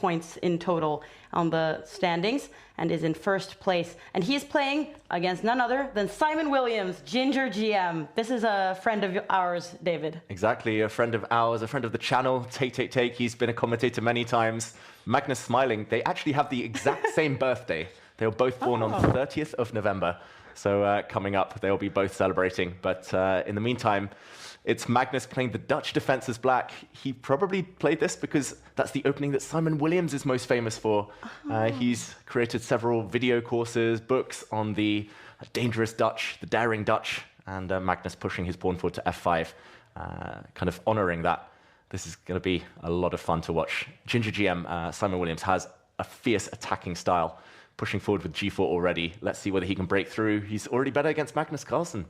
points in total on the standings and is in first place. And he is playing against none other than Simon Williams, GingerGM. This is a friend of ours, David. Exactly, a friend of ours, a friend of the channel, Take. He's been a commentator many times. Magnus Smiling, they actually have the exact same birthday. They were both born on 30th of November. So coming up, they'll be both celebrating. But in the meantime, it's Magnus playing the Dutch defense as black. He probably played this because that's the opening that Simon Williams is most famous for. He's created several video courses, books on the dangerous Dutch, the daring Dutch, and Magnus pushing his pawn forward to f5, kind of honoring that. This is going to be a lot of fun to watch. GingerGM, Simon Williams, has a fierce attacking style, pushing forward with g4 already. Let's see whether he can break through. He's already better against Magnus Carlsen.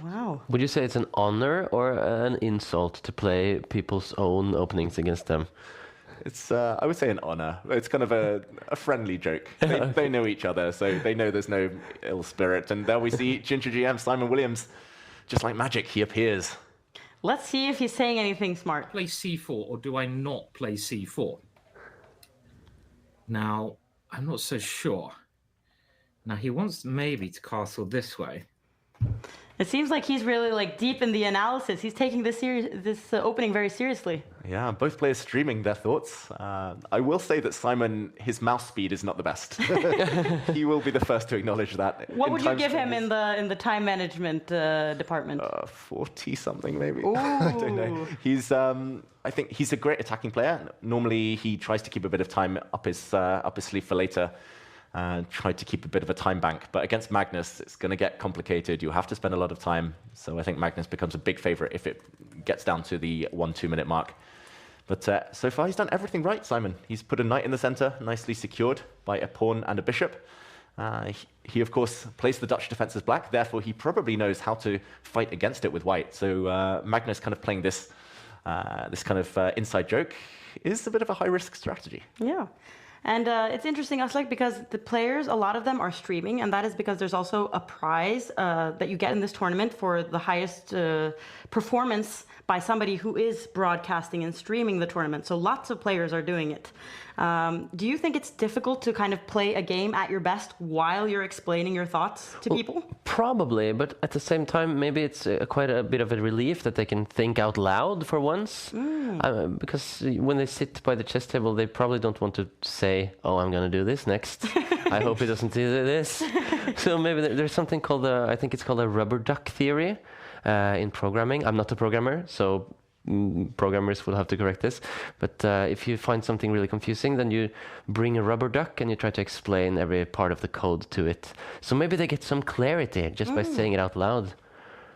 Wow. Would you say it's an honor or an insult to play people's own openings against them? It's, I would say, an honor. It's kind of a friendly joke. They know each other, so they know there's no ill spirit. And there we see GingerGM, Simon Williams. Just like magic, he appears. Let's see if he's saying anything smart. Play c4, or do I not play c4? Now, I'm not so sure. Now, he wants maybe to castle this way. It seems like he's really like deep in the analysis. He's taking this opening very seriously. Yeah, both players streaming their thoughts. I will say that Simon, his mouse speed is not the best. He will be the first to acknowledge that. What would you give him in the time management department? 40 something maybe. Ooh. I don't know. He's I think he's a great attacking player. Normally he tries to keep a bit of time up his sleeve for later. Try to keep a bit of a time bank. But against Magnus, it's going to get complicated. You have to spend a lot of time. So I think Magnus becomes a big favorite if it gets down to the 1-2 minute mark. But so far, he's done everything right, Simon. He's put a knight in the center, nicely secured by a pawn and a bishop. He, of course, plays the Dutch defense as black. Therefore, he probably knows how to fight against it with white. So Magnus kind of playing this kind of inside joke is a bit of a high-risk strategy. Yeah. And it's interesting, Aslak, because the players, a lot of them are streaming, and that is because there's also a prize that you get in this tournament for the highest performance by somebody who is broadcasting and streaming the tournament. So lots of players are doing it. Do you think it's difficult to kind of play a game at your best while you're explaining your thoughts to people? Probably, but at the same time, maybe it's quite a bit of a relief that they can think out loud for once. Because when they sit by the chess table, they probably don't want to say, oh, I'm going to do this next. I hope he doesn't do this. So maybe there's something called, I think it's called a rubber duck theory in programming. I'm not a programmer, so programmers will have to correct this. But if you find something really confusing, then you bring a rubber duck and you try to explain every part of the code to it. So maybe they get some clarity just by saying it out loud.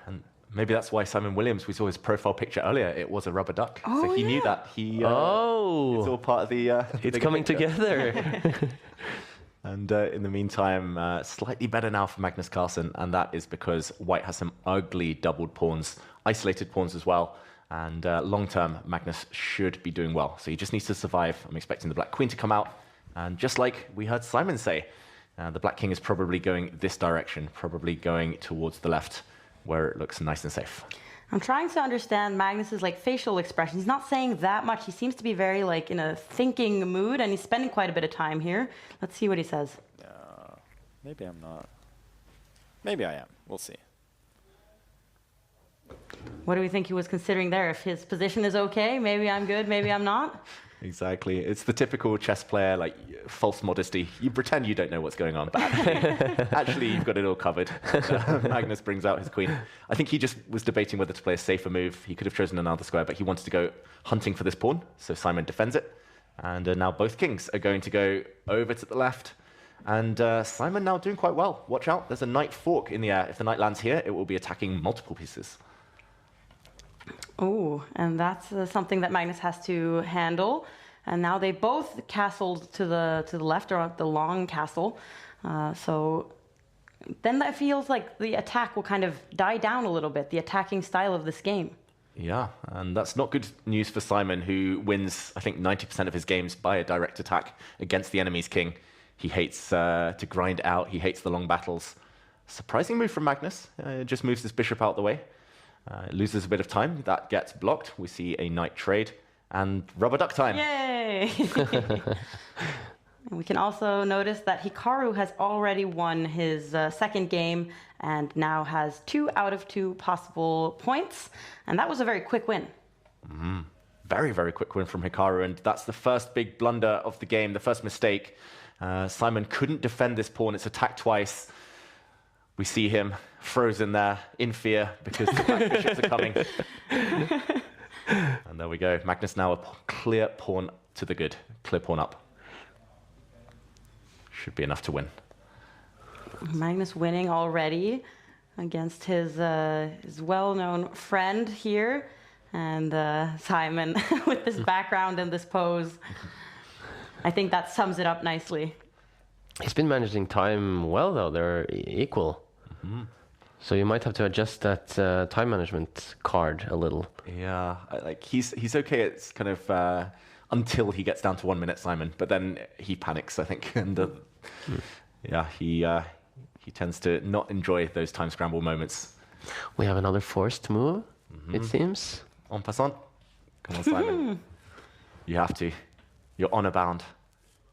And maybe that's why Simon Williams, we saw his profile picture earlier, it was a rubber duck. Oh, so he knew that. It's all part of the... it's coming together. And in the meantime, slightly better now for Magnus Carlsen, and that is because white has some ugly doubled pawns, isolated pawns as well. And long-term, Magnus should be doing well. So he just needs to survive. I'm expecting the black queen to come out. And just like we heard Simon say, the black king is probably going this direction, probably going towards the left, where it looks nice and safe. I'm trying to understand Magnus's like facial expression. He's not saying that much. He seems to be very like in a thinking mood, and he's spending quite a bit of time here. Let's see what he says. Maybe I'm not. Maybe I am. We'll see. What do we think he was considering there? If his position is okay, maybe I'm good, maybe I'm not? Exactly. It's the typical chess player, like false modesty. You pretend you don't know what's going on, but actually you've got it all covered. Magnus brings out his queen. I think he just was debating whether to play a safer move. He could have chosen another square, but he wanted to go hunting for this pawn, so Simon defends it. And now both kings are going to go over to the left. And Simon now doing quite well. Watch out, there's a knight fork in the air. If the knight lands here, it will be attacking multiple pieces. Oh, and that's something that Magnus has to handle. And now they both castled to the left, or the long castle. So then that feels like the attack will kind of die down a little bit, the attacking style of this game. Yeah, and that's not good news for Simon, who wins, I think, 90% of his games by a direct attack against the enemy's king. He hates to grind out. He hates the long battles. Surprising move from Magnus. Just moves his bishop out the way. Loses a bit of time. That gets blocked. We see a knight trade. And rubber duck time. Yay! And we can also notice that Hikaru has already won his second game and now has 2 out of 2 possible points. And that was a very quick win. Very, very quick win from Hikaru. And that's the first big blunder of the game, the first mistake. Simon couldn't defend this pawn. It's attacked twice. We see him frozen there in fear because the black bishops are coming. And there we go. Magnus now a clear pawn to the good. Clear pawn up. Should be enough to win. Magnus winning already against his well-known friend here. And Simon with this background and this pose. I think that sums it up nicely. He's been managing time well, though. They're equal. So you might have to adjust that time management card a little. Yeah, like he's okay. It's kind of until he gets down to 1 minute, Simon. But then he panics, I think, and yeah, he tends to not enjoy those time scramble moments. We have another forced move, it seems. En passant. Come on, Simon. You have to. You're honor bound.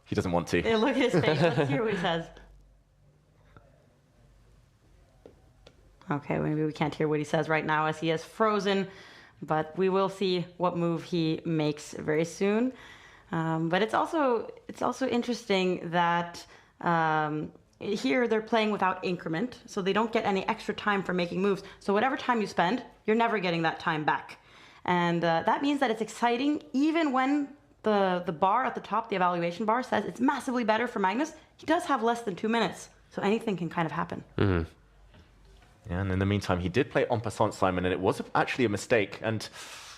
He doesn't want to. Yeah, look at his face. Let's hear what he says. Okay, maybe we can't hear what he says right now as he is frozen, but we will see what move he makes very soon. But it's also interesting that here they're playing without increment, so they don't get any extra time for making moves. So whatever time you spend, you're never getting that time back. And that means that it's exciting even when the bar at the top, the evaluation bar, says it's massively better for Magnus. He does have less than 2 minutes, so anything can kind of happen. Yeah, and in the meantime, he did play en passant, Simon, and it was actually a mistake. And,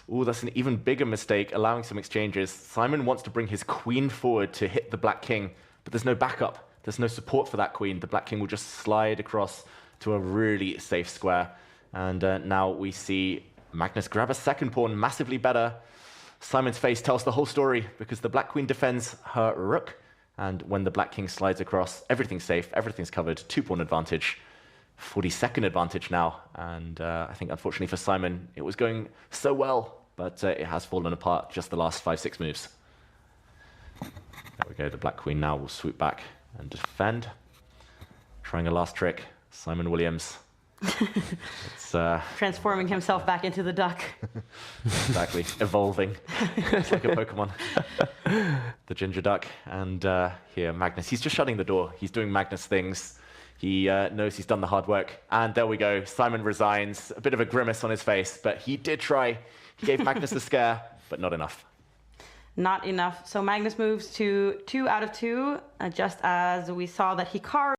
that's an even bigger mistake, allowing some exchanges. Simon wants to bring his queen forward to hit the black king, but there's no backup. There's no support for that queen. The black king will just slide across to a really safe square. And now we see Magnus grab a second pawn, massively better. Simon's face tells the whole story because the black queen defends her rook. And when the black king slides across, everything's safe, everything's covered, 2-pawn advantage. 42nd advantage now, and I think unfortunately for Simon, it was going so well, but it has fallen apart just the last 5-6 moves. There we go, the black queen now will swoop back and defend. Trying a last trick, Simon Williams. It's Transforming himself back into the duck. exactly, evolving. It's like a Pokemon. The ginger duck, and here Magnus, he's just shutting the door. He's doing Magnus things. He knows he's done the hard work. And there we go. Simon resigns. A bit of a grimace on his face, but he did try. He gave Magnus a scare, but not enough. Not enough. So Magnus moves to 2 out of 2, just as we saw that Hikaru